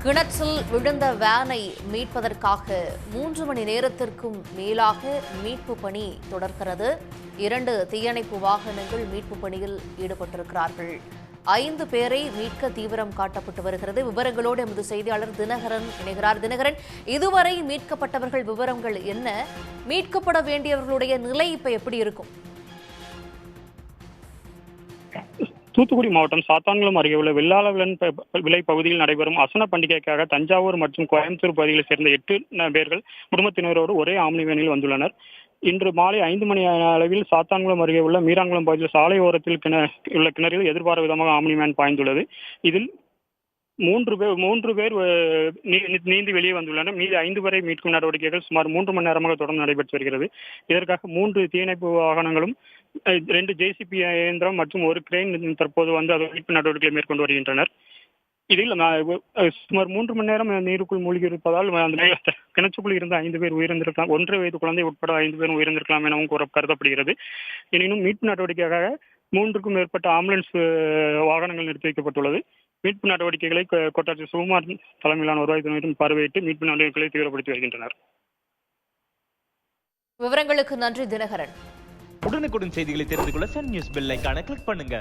கிணற்றில் விழுந்த வேனை மீட்பதற்காக 3 மணி நேரத்திற்கும் மேலாக மீட்பு பணி தொடர்கிறது. 2 தீயணைப்பு வாகனங்கள் மீட்பு பணியில் ஈடுபட்டிருக்கிறார்கள். 5 பேரை மீட்க தீவிரம் காட்டப்பட்டு வருகிறது. விவரங்களோடு எமது செய்தியாளர் தினகரன் இணைகிறார். தினகரன், இதுவரை மீட்கப்பட்டவர்கள் விவரங்கள் என்ன? மீட்கப்பட வேண்டியவர்களுடைய நிலை இப்ப எப்படி இருக்கும்? தூத்துக்குடி மாவட்டம் சாத்தான்குளம் அருகே உள்ள வெள்ளாளவிலன் விலை பகுதியில் நடைபெறும் அசன பண்டிகைக்காக தஞ்சாவூர் மற்றும் கோயம்புத்தூர் பகுதிகளைச் சேர்ந்த 8 பேர்கள் குடும்பத்தினரோடு ஒரே ஆம்னி வேனில் வந்துள்ளனர். இன்று மாலை 5 மணி அளவில் சாத்தான்குளம் அருகே உள்ள மீராங்குளம் பகுதியில் சாலை ஓரத்தில் உள்ள கிணறில் எதிர்பாராத விதமாக ஆம்னி வேன் பாய்ந்துள்ளது. இதில் 3 பேர் நீந்தி வெளியே வந்துள்ளனர். மீது 5 பேரை மீட்கும் நடவடிக்கைகள் சுமார் 3 மணி நேரமாக தொடர்ந்து நடைபெற்று வருகிறது. இதற்காக 3 தீயணைப்பு வாகனங்களும் 2 ஜேசிபி இயந்திரம் மற்றும் 1 கிரெயின் தற்போது வந்து மீட்பு நடவடிக்கைகளை மேற்கொண்டு வருகின்றனர். இதில் சுமார் 3 மணி நேரம் நீருக்குள் மூழ்கி இருப்பதால் அந்த கிணற்றுக்குள் இருந்த 5 பேர் உயிரிழந்திருக்கலாம். 1 வயது குழந்தை உட்பட 5 பேர் உயிரிழந்திருக்கலாம் எனவும் கருதப்படுகிறது. எனினும் மீட்பு நடவடிக்கைக்காக 3க்கும் மேற்பட்ட ஆம்புலன்ஸ் வாகனங்கள் நிறுத்தி வைக்கப்பட்டுள்ளது. மீட்பு நடவடிக்கைகளை கோட்டாட்சியர் சுகுமார் தலைமையிலான வருவாய்த்துறையினரும் பார்வையிட்டு மீட்பு நடவடிக்கைகளை தீவிரப்படுத்தி வருகின்றனர். விவரங்களுக்கு நன்றி தினகரன். உடனுக்குடன் செய்திகளை தெரிந்து கொள்ள சன் நியூஸ் பெல் ஐகானை கிளிக் பண்ணுங்க.